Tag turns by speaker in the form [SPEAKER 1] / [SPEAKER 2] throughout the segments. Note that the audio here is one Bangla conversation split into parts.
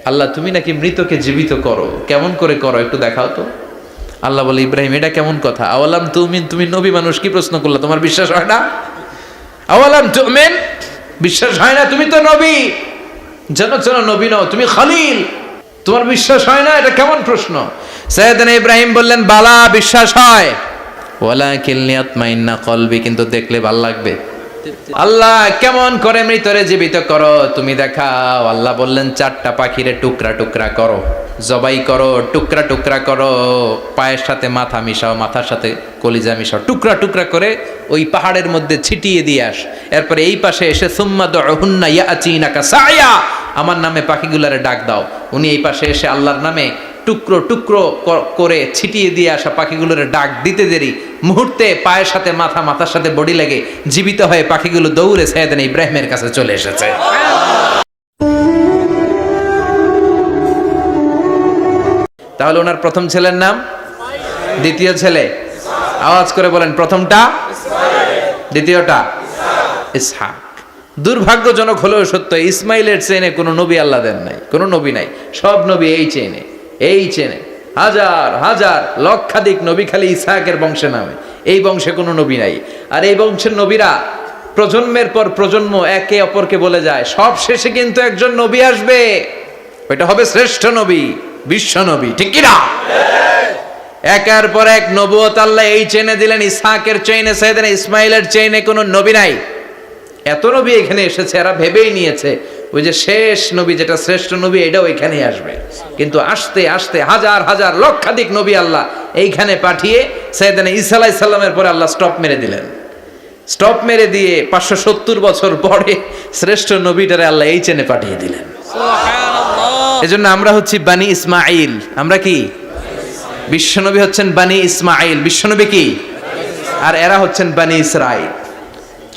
[SPEAKER 1] আল্লাহ তুমি নাকি মৃতকে জীবিত করো, কেমন করে করো একটু দেখাও তো। আল্লাহ বলে, ইব্রাহিম এটা কেমন কথা? আওয়ালাম তুমিন, তুমি নবী মানুষ কি প্রশ্ন করলা, তোমার বিশ্বাস হয় না? আওয়ালাম তুমিন, বিশ্বাস হয় না? তুমি তো নবী, জানো নবী নও, তুমি খলিল, তোমার বিশ্বাস হয় না? এটা কেমন প্রশ্ন? সাইয়েদনা ইব্রাহিম বললেন, বালা, বিশ্বাস হয়, ওয়ালাকিন লিয়াতমাইন্না কলবি, কিন্তু দেখলে ভাল লাগবে। আল্লাহ কেমন করে মৃতরে জীবিত করো তুমি দেখাও। আল্লাহ বললেন, 4টা পাখিরে টুকরা টুকরা করো, জবাই করো, টুকরা টুকরা করো, পায়ের সাথে মাথা মিশাও, মাথার সাথে কলিজা মিশাও, টুকরা টুকরা করে ওই পাহাড়ের মধ্যে ছিটিয়ে দিয়ে আস। এরপরে এই পাশে এসে সুম্মা দুহুন্না ইয়াতিনাকা সায়া, আমার নামে পাখিগুলারে ডাক দাও। উনি এই পাশে এসে আল্লাহর নামে টুকরো টুকরো করে ছিটিয়ে দিয়ে আসা পাখিগুলোর ডাক দিতে দেরি, মুহূর্তে পায়ের সাথে মাথা, মাথার সাথে বডি লেগে জীবিত হয়ে পাখিগুলো দৌড়ে সাইয়েদনা ইব্রাহিমের কাছে চলে এসেছে। তাহলে ওনার প্রথম ছেলের নাম, দ্বিতীয় ছেলে, আওয়াজ করে বলেন, প্রথমটা দ্বিতীয়টা ইসহাক। দুর্ভাগ্যজনক হলেও সত্য, ইসমাইলের চেনে কোনো নবী আল্লাহ দেন নাই, কোনো নবী নাই। সব নবী এই চেনে হাজার হাজার লক্ষাধিক নবী খালি ইসহাকের বংশে নামে, এই বংশে কোনো নবী নাই। আর এই বংশের নবীরা প্রজন্মের পর প্রজন্ম একে অপরকে বলে যায়, সব শেষে কিন্তু একজন নবী আসবে, ওইটা হবে শ্রেষ্ঠ নবী, বিশ্ব নবী, ঠিক কিনা? একের পর এক নবুয়ত আল্লাহ এই চেনে দিলেন। ইসহাকের চেইনে, সাইয়েদনা ইসমাইলের চেইনে কোনো নবী নাই। এত নবী এখানে এসেছে, এরা ভেবেই নিয়েছে ওই যে শেষ নবী, যেটা শ্রেষ্ঠ নবী, এটাও এখানেই আসবে। কিন্তু আস্তে আস্তে হাজার হাজার লক্ষাধিক নবী আল্লাহ এইখানে পাঠিয়ে সাইয়েদনা ঈসা আলাইহিস সালামের পরে আল্লাহ স্টপ মেরে দিলেন। স্টপ মেরে দিয়ে 570 বছর পরে শ্রেষ্ঠ নবীটারে আল্লাহ এই চেনে পাঠিয়ে দিলেন। সুবহানাল্লাহ। এজন্য আমরা হচ্ছি বানি ইসমাইল। আমরা কি? বিশ্বনবী হচ্ছেন বানি ইসমাইল, বিশ্বনবী কি? আর এরা হচ্ছেন বানি Israil.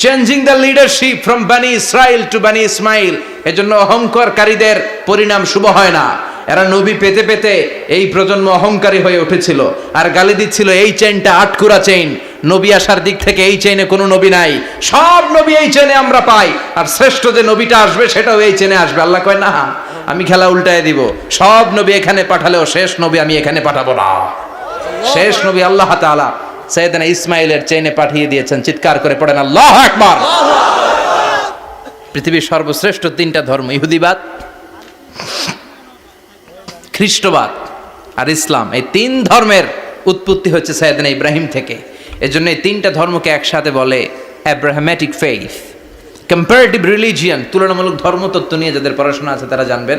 [SPEAKER 1] Changing the leadership from বানি ইসরাইল টু বানি ইসমাইল। এজন্য অহংকারীদের পরিণাম শুভ হয় না। এরা নবী পেতে পেতে এই প্রজন্ম অহংকারী হয়ে উঠেছিল আর গালি দিচ্ছিল, এই চেইনটা আটকুরা চেইন, নবী আসার দিক থেকে এই চেইনে কোনো নবী নাই, সব নবী এই চেইনে আমরা পাই, আর শ্রেষ্ঠ যে নবীটা আসবে সেটাও এই চেইনে আসবে। আল্লাহ কয়, না, আমি খেলা উল্টায় দিব, সব নবী এখানে পাঠালেও শেষ নবী আমি এখানে পাঠাবো না। শেষ নবী আল্লাহ তাআলা সাইয়েদনা ইসমাইলের চেইনে পাঠিয়ে দিয়েছেন। চিৎকার করে পড়েন আল্লাহু আকবার। পৃথিবীর সর্বশ্রেষ্ঠ 3টা ধর্ম, ইহুদিবাদ, খ্রিস্টবাদ আর ইসলাম, এই 3 ধর্মের উৎপত্তি হচ্ছে সাইয়েদনা ইব্রাহিম থেকে। এজন্য এই 3টা ধর্মকে একসাথে বলে অ্যাব্রাহামেটিক ফেইথ, কম্পারেটিভ রিলিজিয়ান। তুলনামূলক ধর্মতত্ত্ব নিয়ে যাদের পড়াশোনা আছে তারা জানবেন,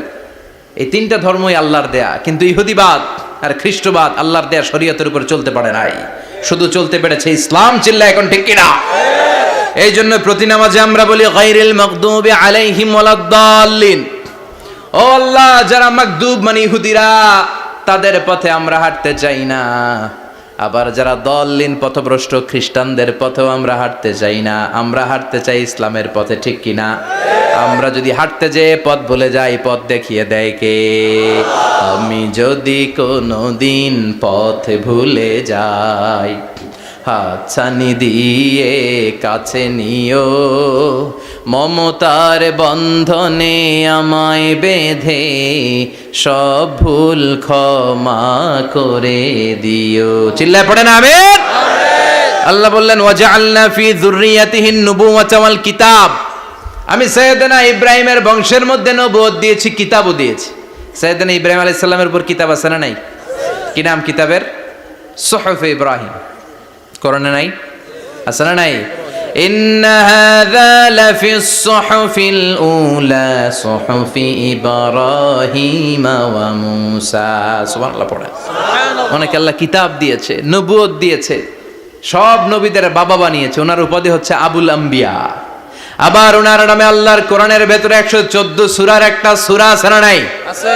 [SPEAKER 1] এই 3টা ধর্মই আল্লাহর দেয়া। কিন্তু ইহুদিবাদ আর খ্রিস্টবাদ আল্লাহর দেয়া শরীয়তের উপর চলতে পারে নাই, শুধু চলতে পেরেছে ইসলাম। চিল্লা এখন ঠিক কিনা? এই জন্য প্রতি নামাজে আমরা বলি, গায়রিল মাগদুবি আলাইহিম ওয়ালাদ-দাল্লিন। ও আল্লাহ, যারা মাগদুব মানে ইহুদিরা, তাদের পথে আমরা হাঁটতে চাই না। আবার যারা দল্লিন পথভ্রষ্ট খ্রিস্টানদের পথেও আমরা হাঁটতে চাই না। আমরা হাঁটতে চাই ইসলামের পথে, ঠিক কিনা? আমরা যদি হাঁটতে যেয়ে পথ ভুলে যাই, পথ দেখিয়ে দেয় কে? আমি যদি কোনোদিন পথ ভুলে যাই, হাতছানি দিয়ে কাছে নিও, মমতার বন্ধনে আমায় বেঁধে সব ভুল ক্ষমা করে দিও। চিল্লায় পড়েন আমিন। আল্লাহ বললেন, ওয়াজআলনা ফি যুররিয়াতিহিন নুবুওয়াতা ওয়াল কিতাব। আমি সাইয়েদনা ইব্রাহিমের বংশের মধ্যে নবুয়ত দিয়েছি, কিতাবও দিয়েছি। সাইয়েদনা ইব্রাহিম আলাইহিস সালামের উপর কিতাব আছে না নাই? কি নাম কিতাবের? সুহুফে ইব্রাহিম। কোরআনে নাই? আছে না নাই? ইন্না হাযা লাফিস সুহুফিল উলা সুহুফি ইব্রাহিম ওয়া মূসা। সুবহানাল্লাহ পড়ে। সুবহানাল্লাহ। অনেক আল্লাহ কিতাব দিয়েছে, নবুয়ত দিয়েছে, সব নবীদের বাবা বানিয়েছে। ওনার উপাধি হচ্ছে আবুল আম্বিয়া। আবার ওনার নামে আল্লাহর কোরআনের ভেতরে 114 সূরার একটা সূরা আছে না নাই? আছে।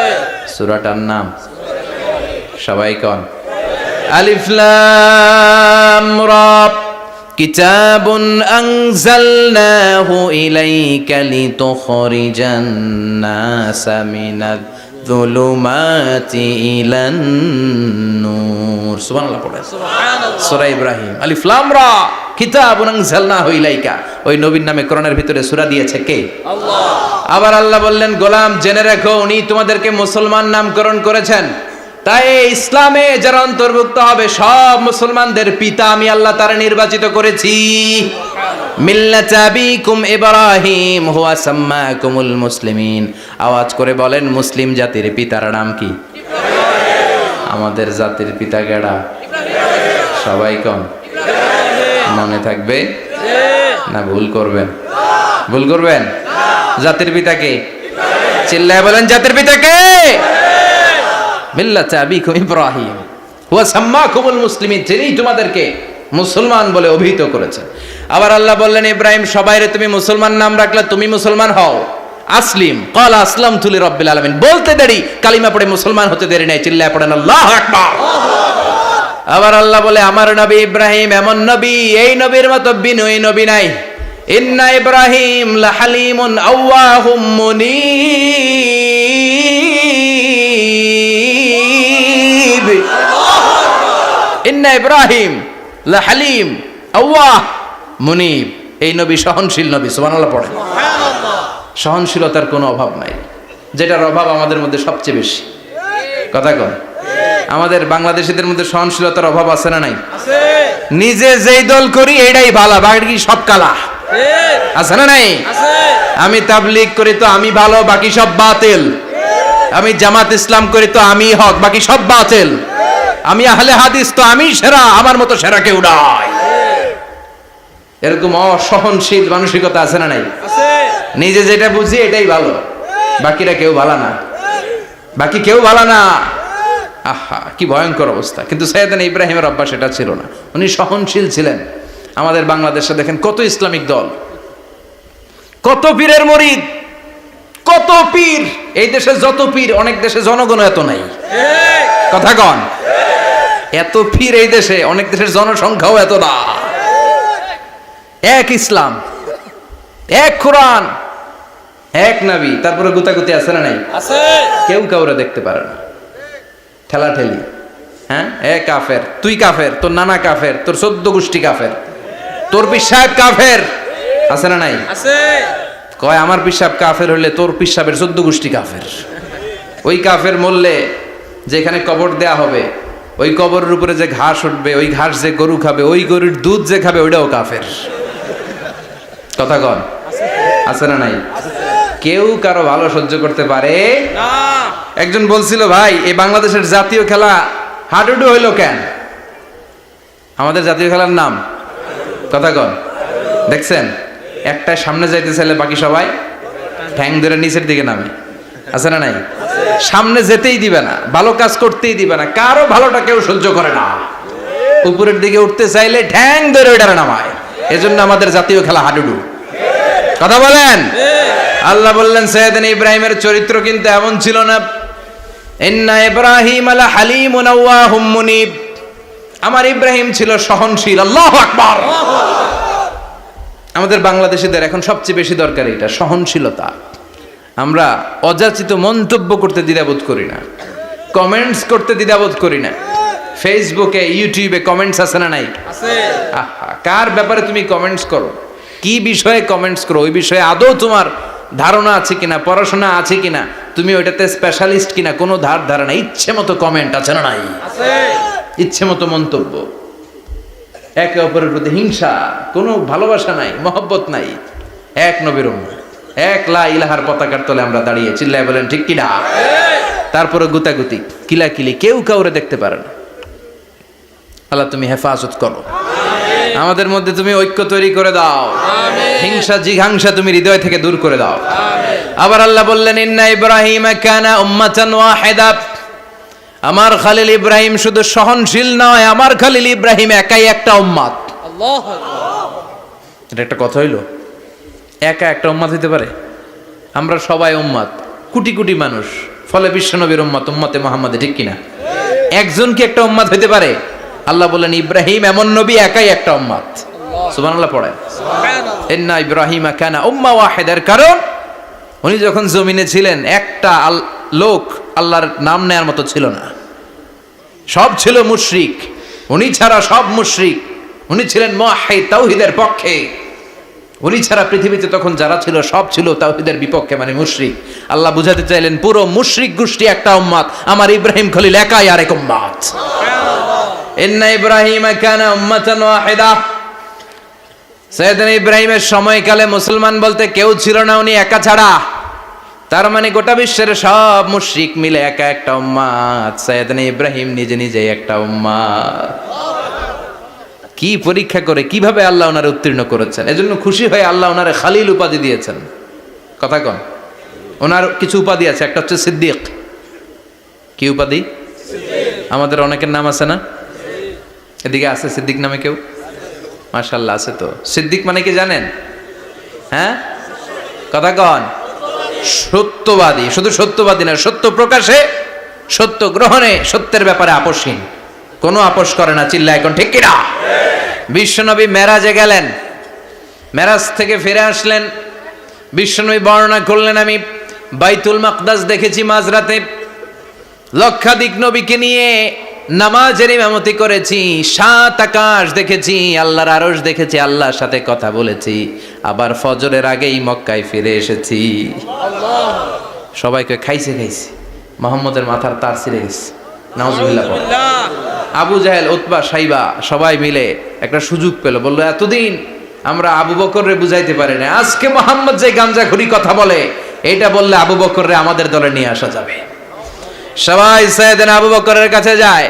[SPEAKER 1] সূরাটার নাম সবাই কোন? আলিফ লাম রা। কিতাবুন আনজালনাহু ইলাইকা লিতুখরিজান নাসা মিনাজ যুলুমাতি ইলান নূর। সুবহানাল্লাহ পড়ে। সুবহানাল্লাহ। সূরা ইব্রাহিম, আলিফ লাম রা, কিতাবুন আনজালনাহু ইলাইকা। ওই নবীর নামে কোরআনের ভিতরে সূরা দিয়েছে কে? আল্লাহ। আবার আল্লাহ বললেন, গোলাম জেনে রাখো উনি তোমাদেরকে মুসলমান নামকরণ করেছেন, তাই ইসলামে যারা অন্তর্ভুক্ত হবে সব মুসলমানদের পিতা আমি আল্লাহ তারা নির্বাচিত করেছি। মিল্লাত আবিকুম ইব্রাহিম হুয়া সাম্মাকুমুল মুসলিমিন। আওয়াজ করে বলেন, মুসলিম জাতির পিতার নাম কি? আমাদের জাতির পিতা কেডা? সবাই কোন? মনে থাকবে না ভুল করবেন? ভুল করবেন? জাতির পিতা কে? চিল্লায় বলেন, জাতির পিতা কে? মিল্লাত আবিকুম ইব্রাহিম হুয়া সাম্মাকুমুল মুসলিমিন, যিনি তোমাদেরকে মুসলমান বলে অভিহিত করেছেন। আবার আল্লাহ বললেন, ইব্রাহিম সবাইরে তুমি মুসলমান নাম রাখলে, তুমি মুসলমান হও। আসলিম ক্বালা আসলামতু লিরাব্বিল আলামিন, বলতে দেরি, কালিমা পড়ে মুসলমান হতে দেরি নাই। চিল্লায় পড়েন আল্লাহু আকবার। আবার আল্লাহ বলে, আমার নবী ইব্রাহিম এমন নবী, এই নবীর মতো বিনয়ী নবী নাই। ইন্না ইব্রাহিম লাহালিমুন আওয়াহুম মুনীব। ইন্না ইব্রাহিম লাহালিম আওয়াহ মুনীব। এই নবী সহনশীল নবী। সুবহানাল্লাহ পড়ে। সহনশীলতার কোনো অভাব নাই, যেটার অভাব আমাদের মধ্যে সবচেয়ে বেশি। কথা কন, আমাদের বাংলাদেশিদের মধ্যে সহনশীলতার অভাব আছে না নাই? নিজে যেই দল করি এটাই ভালো, বাকি সব কালা। আছে না নাই? আমি তাবলীগ করি তো আমি ভালো, বাকি সব বাতিল। আমি জামাত ইসলাম করি তো আমি হক, বাকি সব বাতিল। আমি আহলে হাদিস তো আমি সেরা, আমার মতো সেরা কেউ নাই। এরকম অসহনশীল মানসিকতা আছে না নাই? নিজে যেটা বুঝি এটাই ভালো, বাকিরা কেউ ভালো না, বাকি কেউ ভালো না। আহা, কি ভয়ঙ্কর অবস্থা। কিন্তু সাইয়েদনা ইব্রাহিমের অভ্যাস এটা ছিল না, উনি সহনশীল ছিলেন। আমাদের বাংলাদেশে দেখেন কত ইসলামিক দল, কত পীরের মুরিদ, কত পীর। এই দেশে যত পীর, অনেক দেশে জনগণ এত নাই। কথা কন, এত পীর এই দেশে, অনেক দেশের জনসংখ্যাও এত না। এক ইসলাম, এক কোরআন, এক নবী, তারপরে গুতাগুতি আছে না নাই? কেউ কাউরে দেখতে পারে না, ঠেলাঠেলি। হ্যাঁ, এ কাফের, তুই কাফের, তোর নানা কাফের, তোর 14 গোষ্ঠী কাফের, তোর পিসাব কাফের। আছে না নাই? কয় আমার পিসাব কাফের হইলে তোর পিসাবের 14 গোষ্ঠী কাফের। ওই কাফের মরলে যেখানে কবর দেয়া হবে, ওই কবরের উপরে যে ঘাস উঠবে, ওই ঘাস যে গরু খাবে, ওই গরুর দুধ যে খাবে, ওইটাও কাফের। কথা কন, আছে না নাই? কেউ কারো ভালো সহ্য করতে পারে না। একজন বলছিল, ভাই এই বাংলাদেশের জাতীয় খেলা হাডুডু হইল কেন? আমাদের জাতীয় খেলার নাম, কথা কন, দেখছেন একটা সামনে যাইতে চাইলে বাকি সবাই ঠ্যাং ধরে নিচের দিকে নামে। আছে না নাই? সামনে যেতেই দিবে না, ভালো কাজ করতেই দিবে না, কারো ভালোটা কেউ সহ্য করে না। উপরের দিকে উঠতে চাইলে ঠ্যাং ধরে ওইটারে নামায়। এজন্য আমাদের জাতীয় খেলা হাডুডু। কথা বলেন। আল্লাহ বললেন, সাইয়েদনা ইব্রাহিমের চরিত্র কিন্তু এমন ছিল না। ইন্না ইব্রাহিম লাহালিমুন আওয়াহুম মুনীব। আমার ইব্রাহিম ছিল সহনশীল। আল্লাহু আকবার। আমাদের বাংলাদেশিদের এখন সবচেয়ে বেশি দরকার এটা, সহনশীলতা। আমরা অযাচিত মন্তব্য করতে দ্বিধাবোধ করি না, কমেন্টস করতে দ্বিধাবোধ করি না। ফেসবুকে, ইউটিউবে কমেন্টস আছে না নাই? আহা, কার ব্যাপারে তুমি কমেন্টস করো, কি বিষয়ে কমেন্টস করো, ওই বিষয়ে আদৌ তোমার ধারণা আছে কিনা, পড়াশোনা আছে কিনা, তুমি ওইটাতে স্পেশালিস্ট কিনা, কোনো ধারণা। ইচ্ছে মতো কমেন্ট আছে না নাই? ইচ্ছে মতো মন্তব্য, একে অপরের প্রতি হিংসা, কোনো ভালোবাসা নাই, মহব্বত নাই। এক নবীর উম্মত, এক লা ইলাহার পতাকার তলে আমরা দাঁড়িয়ে, চিল্লায় বলেন ঠিক কিনা? তারপরে গুতাগুতি, কিলাকিলি, কেউ কাউরে দেখতে পারে না। আল্লাহ তুমি হেফাজত করো, আমাদের মধ্যে তুমি ঐক্য তৈরি করে দাও, হিংসা জিঘাংসা তুমি হৃদয় থেকে দূর করে দাও। আবার আল্লাহ বললেন, ইন্না ইব্রাহিম কানা উম্মাতান ওয়াহিদা। আমার খলিল ইব্রাহিম শুধু সহনশীল নয়, আমার খলিল ইব্রাহিম একাই একটা উম্মত। আল্লাহু আকবার। এটা একটা কথা হইল, একা একটা উম্মত হইতে পারে? আমরা সবাই উম্মত, কোটি কোটি মানুষ, ফলে বিশ্বনবীর উম্মত, উম্মতে মুহাম্মাদে, ঠিক কিনা? একজন কি একটা উম্মত হইতে পারে? আল্লাহ বলেন, ইব্রাহিম এমন নবী, একাই একটা উম্মত। সুবহানাল্লাহ পড়েন। ইন্না ইব্রাহিম কানা উম্মাহ ওয়াহিদার কারণ উনি যখন জমিনে ছিলেন একটা লোক আল্লাহর নাম নেয়ার মতো ছিল না, সব ছিল মুশরিক। উনি ছাড়া সব মুশরিক। উনি ছিলেন মুওয়াহহিদ, তাওহীদের পক্ষে। উনি ছাড়া পৃথিবীতে তখন যারা ছিল সব ছিল তাওহীদের বিপক্ষে, মানে মুশরিক। আল্লাহ বুঝাতে চাইলেন পুরো মুশরিক গোষ্ঠী একটা উম্মত, আমার ইব্রাহিম খলিল একাই আরেক উম্মত। ইন্না ইব্রাহিমা কানা উম্মাতান ওয়াহিদা। সাইয়েদনা ইব্রাহিমের সময়কালে মুসলমান বলতে কেউ ছিল না, উনি একা ছাড়া। তার মানে গোটা বিশ্বের সব মুশরিক মিলে একা একটা উম্মত, সাইয়েদনা ইব্রাহিম নিজে নিজেই একটা উম্মত। কি পরীক্ষা করে কিভাবে আল্লাহ ওনারে উত্তীর্ণ করেছেন, এজন্য খুশি হয়ে আল্লাহ ওনারে খালিল উপাধি দিয়েছেন। কথা কন, ওনার কিছু উপাধি আছে, একটা হচ্ছে সিদ্দিক। কি উপাধি? আমাদের অনেকের নাম আছে না, এদিকে আছে সিদ্দিক নামে কেউ? মাশাআল্লাহ আছে তো। সিদ্দিক মানে কি জানেন? হ্যাঁ কথা কন। সত্যবাদী, শুধু সত্যবাদী না, সত্য প্রকাশে, সত্য গ্রহণে, সত্যের ব্যাপারে আপোষহীন, কোনো আপোষ করে না। চিল্লা এখন ঠিক কিনা? বিশ্বনবী মেরাজে গেলেন, মেরাজ থেকে ফিরে আসলেন, বিশ্বনবী বর্ণনা করলেন আমি বাইতুল মাকদাস দেখেছি মাঝরাতে, লক্ষাধিক নবীকে নিয়ে নামাজের ইমামতি করেছি, 7 আকাশ দেখেছি, আল্লাহর আরশ দেখেছি, আল্লাহর সাথে কথা বলেছি, আবার ফজরের আগেই মক্কায় ফিরে এসেছি। সবাইকে খাইছে খাইছে, মুহাম্মদের মাথার তার ছিঁড়ে গেছে, নাউজুবিল্লাহ। আবু জাহেল, উতবা, সাইবা সবাই মিলে একটা সুযোগ পেল, বললো এতদিন আমরা আবু বকররে বুঝাইতে পারি না, আজকে মুহাম্মদ যে গাঞ্জাখুরি কথা বলে এটা বললে আবু বকররে আমাদের দলে নিয়ে আসা যাবে। সবাই সাইয়েদনা আবু বকরের কাছে যায়,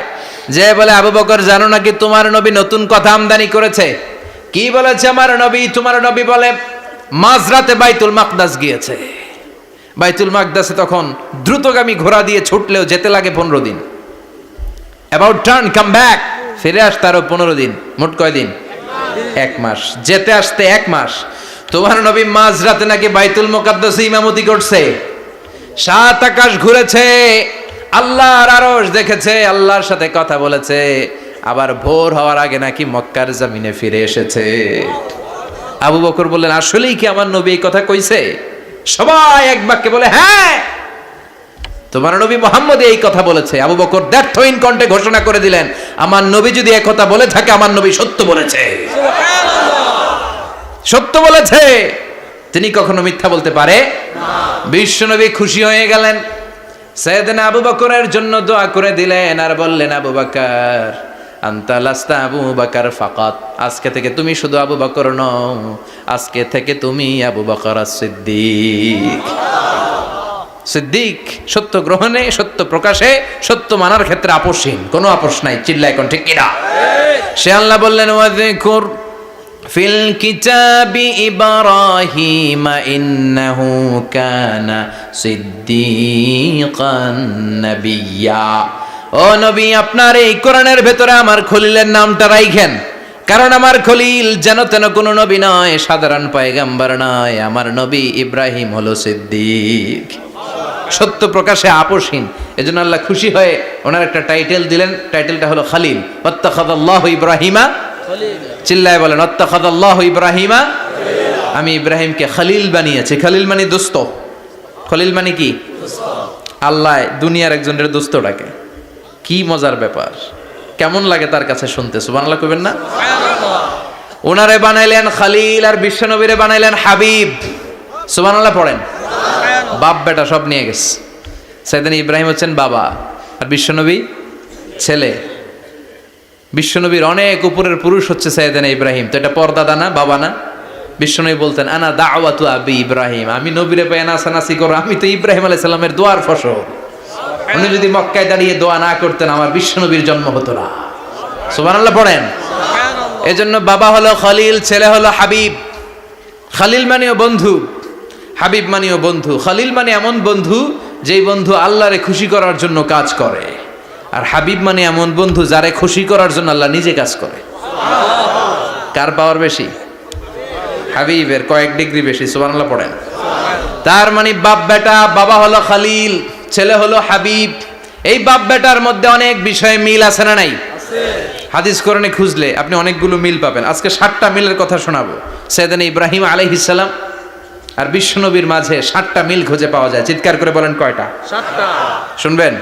[SPEAKER 1] যে বলে আবু বকর জানো নাকি তোমার নবী নতুন কথা আমদানি করেছে? কি বলেছে আমার নবী? তোমার নবী বলে মাঝরাতে বাইতুল মাকদাস গিয়েছে। বাইতুল মাকদাসে তখন দ্রুতগামী ঘোড়া দিয়ে ছুটলেও যেতে লাগে 15 দিন। অ্যাবাউট টার্ন কাম ব্যাক, ফিরে আসতে আরো 15 দিন, মোট কয় দিন? 1 মাস। যেতে আসতে 1 মাস। তোমার নবী মাঝরাতে নাকি বাইতুল মুকাদ্দাসে ইমামতি করছে, 7 আকাশ ঘুরেছে, আল্লাহর আরশ দেখেছে, আল্লাহর সাথে কথা বলেছে, আবার ভোর হওয়ার আগে নাকি মক্কার জমিনে ফিরে এসেছে। আবু বকর বললেন আসলেই কি আমার নবী এই কথা কইছে? সবাই এক বাক্যে বলে হ্যাঁ, তোমার নবী মুহাম্মদ এই কথা বলেছে। আবু বকর দ্ব্যর্থহীন কণ্ঠে ঘোষণা করে দিলেন, আমার নবী যদি এই কথা বলে থাকে, আমার নবী সত্য বলেছে, সত্য বলেছে, তিনি কখনো মিথ্যা বলতে পারে না। বিশ্বনবী খুশি হয়ে গেলেন, সাইয়েদনা আবু বকরের জন্য দোয়া করে দিলেন, আর বললেন আবু বকর আনতা লাস্তা আবু বকর ফাকাত, আজকে থেকে তুমি শুধু আবু বকর নও, আজকে থেকে তুমি আবু বকর as-সিদ্দিক। সিদ্দিক সত্য গ্রহণে, সত্য প্রকাশে, সত্য মানার ক্ষেত্রে আপোষহীন, কোনো আপোষ নাই। চিল্লা এখন ঠিক কিনা? সে আল্লাহ বললেন ওয়াযকুর ফিল কিতাবি ইব্রাহিম ইন্নাহু কানা সিদ্দিকান নাবিয়্যা। ও নবী, আপনার এই কোরআনের ভেতরে আমার খলিলের নামটা রাখেন, কারণ আমার খলিল যেন তেন কোনো নবী নয়, সাধারণ পয়গম্বর নয়, আমার নবী ইব্রাহিম হলো সিদ্দিক, সত্য প্রকাশে আপোষহীন। এজন্য আল্লাহ খুশি হয়ে ওনার একটা টাইটেল দিলেন, টাইটেলটা হলো খালিল। ওয়াত্তাখাযাল্লাহু ইব্রাহিমা খলিলা। চিল্লায় বলেন ওয়াত্তাখাযাল্লাহু ইব্রাহিমা, আমি ইব্রাহিমকে খলিল বানিয়েছি। খলিল মানে দোস্ত। খলিল মানে কি? আল্লাহ দুনিয়ার একজনের দোস্ত ডাকে, কি মজার ব্যাপার, কেমন লাগে তার কাছে শুনতে। সুবহানাল্লাহ কইবেন না? ওনারে বানাইলেন খলিল, আর বিশ্বনবীরে বানাইলেন হাবিব। সুবহানাল্লাহ পড়েন। বাপ বেটা সব নিয়ে গেছে। সাইয়েদনা ইব্রাহিম হচ্ছেন বাবা, আর বিশ্বনবী ছেলে। বিশ্বনবীর অনেক উপরের পুরুষ হচ্ছে সাইয়েদনা ইব্রাহিম, তো এটা পরদাদা না, বাবা না? বিশ্বনবী বলতেন আনা দাওয়াতু আবি ইব্রাহিম, আমি নবীরে পেয়ে নাচানাচি করো, আমি তো ইব্রাহিম আলাইহিস সালামের দোয়ার ফসল। উনি যদি মক্কায় দাঁড়িয়ে দোয়া না করতেন, আমার বিশ্বনবীর জন্ম হতো না। সুবহানাল্লাহ পড়েন। এজন্য বাবা হলো খলিল, ছেলে হলো হাবিব। খলিল মানেও বন্ধু, হাবিব মানেও বন্ধু। খলিল মানে এমন বন্ধু যেই বন্ধু আল্লাহরে খুশি করার জন্য কাজ করে, আর হাবিব মানে এমন বন্ধু যারে খুশি করার জন্য আল্লাহ নিজে কাজ করে। কার পাওয়ার বেশি? হাবিবের কয়েক ডিগ্রি বেশি। সুবহানাল্লাহ পড়েন। তার মানে বাপ বেটা, বাবা হলো খলিল, ছেলে হলো হাবিব। এই বাপ বেটার মধ্যে অনেক বিষয়ে মিল আছে না নাই? হাদিস কোরআনে খুঁজলে আপনি অনেকগুলো মিল পাবেন। আজকে 7টা মিলের কথা শোনাবো। সাইয়েদনা ইব্রাহিম আলাইহিস সালাম আর বিশ্বনবীর মাঝে 7টা মিল খুঁজে পাওয়া যায়। চিৎকার করে বলেন কয়টা? 7টা। শুনবেন?